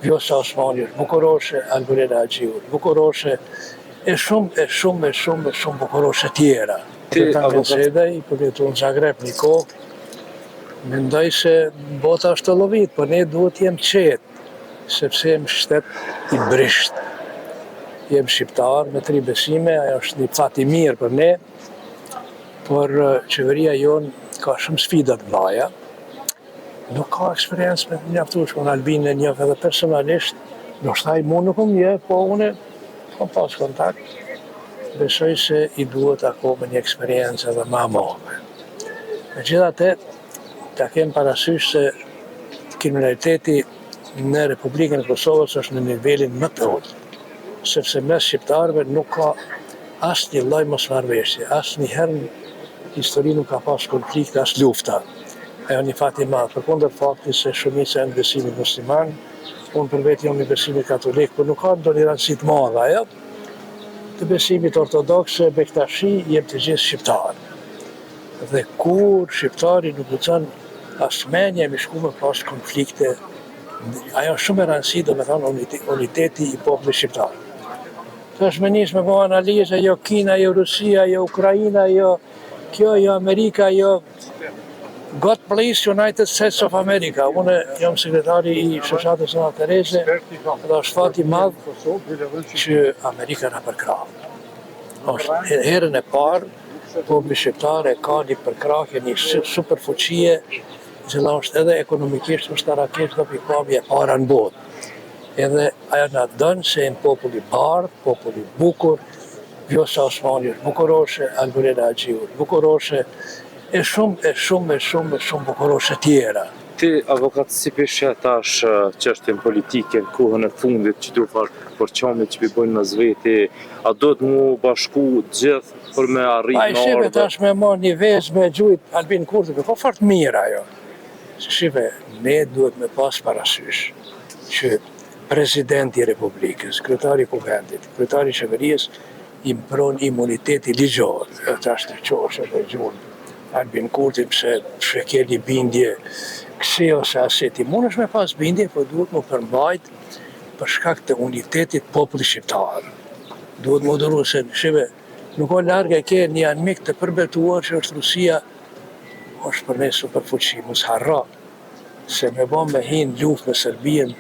Vjosa Osmani është bukuroshe, Alberina Haxhiu bukuroshe, e shumë bukuroshe tjera. Tangen Sedaj, për jetu në Zagreb një kohë, mendoj se bota është të lovit, por ne duhet jem qetë, sepse jem shtet i brisht. Jem shqiptar me 3 besime, ajo është një fat i mirë për ne, por qeveria jonë ka shumë sfidat mëdha. Nuk ka eksperiencë me mjaftueshme, unë Albin e njoh edhe personalisht, ndoshta ai mua nuk më njeh, po unë kam pas kontakt. Besoj se i duhet akoma një eksperiencë edhe më e madhe. Megjithatë, ta kem parasysh se kriminaliteti në Republikën e Kosovës është në nivelin më të ulët, sepse mes shqiptarëve nuk ka asnjë lloj mosmarrëveshje, asnjëherë në histori nuk ka pas konflikte as lufta. Ajo një fat i madh, përkundër faktit se shumica janë besimit musliman, unë për vetë jam i besimit katolik, por nuk ka ndonjë rëndësi të madhe ajo. Të besimit ortodokse, Bektashi, jem të gjithë shqiptarë. Dhe kur shqiptari nuk guxon as menje me shku me pas konflikte, ajo shumë e rëndësi, do me thonë, uniteti i popullit shqiptar. Të është me njës me bo analizë, jo Kina, jo Rusia, jo Ukraina, jo kjo, jo Amerika, jo God Bless United States of America. Unë jam sekretari i shoqatës Ana Tereze, dhe është fat i madh që Amerika na përkrah. Është herën e parë populli shqiptar e ka një përkrahje, një superfuqie, që është edhe ekonomikisht, ushtarakisht do pikpamje e para në botë. Edhe ajo na dënë se jemi popull i bardhë, popull i bukur, Vjosa Osmani është bukuroshe, Alberina Haxhiu është bukuroshe, e shumë bukuroshe tjera. Ti, avokat, si përshetash çështjen politike në kohën e fundit që du përqamit që bëjnë në zveti, a do të mu bashku gjithë për me arrit në ardhe? Shive tash me marrë një vezë me gjujt Albin Kurti, po fort mirë ajo. Shive, ne duhet me pas parasysh që presidenti i Republikës, kryetari i Kuvendit, kryetari i qeverisë i mbron imuniteti ligjor. Tash të qoshe dhe gjunë Albin Kurti pse ke një bindje kësi ose aseti. Mund është me pas bindje, po duhet më përmbajt për shkak të unitetit popullit shqiptar. Duhet më duru se shive, nuk o largë e ke një anmik të përbetuar që është Rusia, është për ne superfuqi, mos harro, se me bo me hinë luft me Serbien,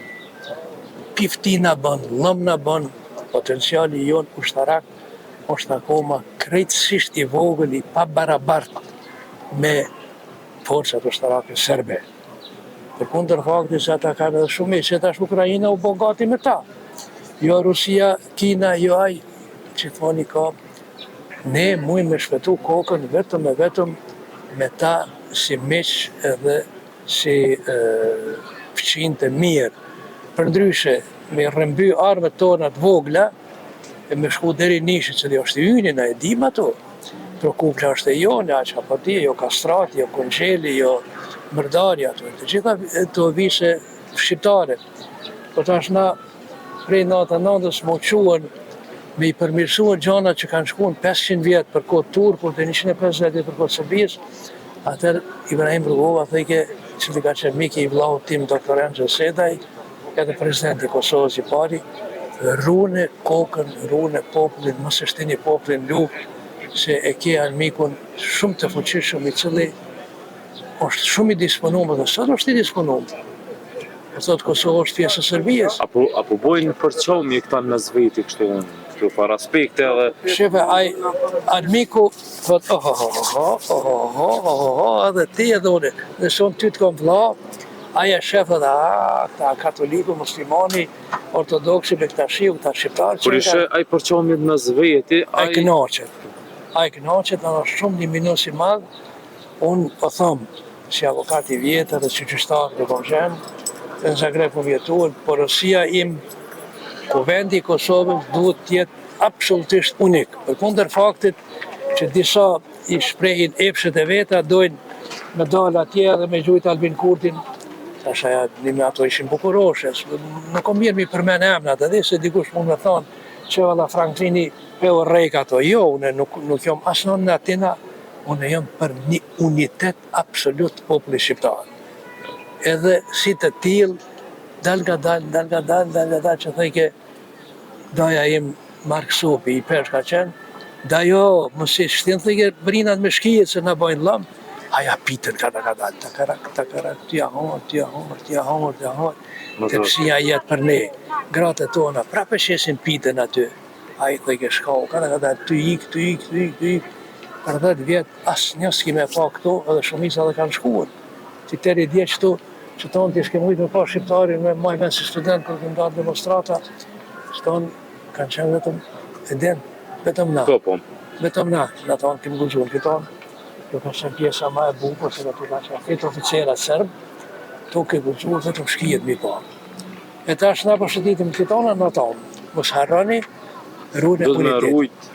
piftina bën, lëmna bën, potenciali jonë ushtarak është akoma krejtësisht i vogël, i pa barabartë me forcat ushtarake serbe. Përkundër faktit se ata kanë edhe shumë që tash Ukraina u bogati me ta. Jo Rusia, Kina, jo ai që thoni ka. Ne mujmë me shpëtu kokën vetëm me ta si miq edhe si fëqin të mirë. Përndryshe, me rrëmby armët tona të vogla, e me shku deri nishit që dhe është i yni, na e dim ato. Prokupla është e jone, aq apo ti, jo Kastrati, jo Kongjeli, jo Mërdari, ato. Të gjitha të vise shqiptare. Po tash na prej nata nëndës më quen me i përmirësuar gjana që kanë shkuar 500 vjetë për kohë Turkut dhe 150 vjetë për kohë Serbisë, atër Ibrahim Rugova thëjke, që ka qenë miki i vllau tim Dr. Angel Sedaj, edhe presidenti Kosovës i pari, rune kokën, rune popullin, mos e shtini popullin luftë, se e ke armikun shumë të fuqishëm i cili është shumë i disponuar dhe sot është i disponuar. Po thot Kosovë është pjesë e Serbisë. Apo bojnë përqomje këta në zveti kështu para aspekte edhe. Shefe, ai armiku thot edhe ti edhe unë, dhe son ty të kom vlla, ai e shef edhe këta katoliku, muslimani, ortodoksi, Bektashiu, këta shqiptarë. Por ishe ai përqomje në zveti, ai kënaqet. Ai kënaqet, në shumë një minus i madhë, unë po thëmë, si avokat i vjetër dhe si qyshtarë dhe kom qenë, në Zagreb më vjetuar, por Rusia im, kuvendi i Kosovës duhet tjetë absolutisht unik. Përkundër faktit që disa i shprehin epshet e veta, dojnë me dalë atje dhe me gjujt Albin Kurtin, tash aja një me ato ishin bukuroshe, nuk kom mirë mi përmen emnat, edhe se dikush mund me thonë, që valla Franklini Peo Rejka ato. Jo, unë nuk jom asnon në atina, unë jom për një unitet absolut populli shqiptar. Edhe si të tillë dal nga dal që thëjke daja im Mark Sopi, i pesh ka qenë, da jo, mos e shtin thëjke brinat me shkijet se na bojnë lëm, aja pitën ka dal, takarak, t'ja hongër, të pëshia jetë për ne, gratë tona, prapë shesin pitën aty, aji thëjke shkau, ka dal, të ik, për 10 vjetë, asë një s'ki me pa këto, edhe shumisa dhe kanë shkuën, që tëri dje qëtu, që tonë t'i shke mujtë me pa shqiptarin, me majmen si student, kërë këmë dalë demonstrata, që tonë kanë qenë vetëm na. Vetëm na tonë këmë guxuar këtonë, kjo ka qenë pjesa ma e bukur, se këtu ka qenë këtë oficerat serb, to ke guxuar vetëm shkijet mi pa. E tash na përshëndetim këtona në tonë, mos harroni, rrugën e unitetit.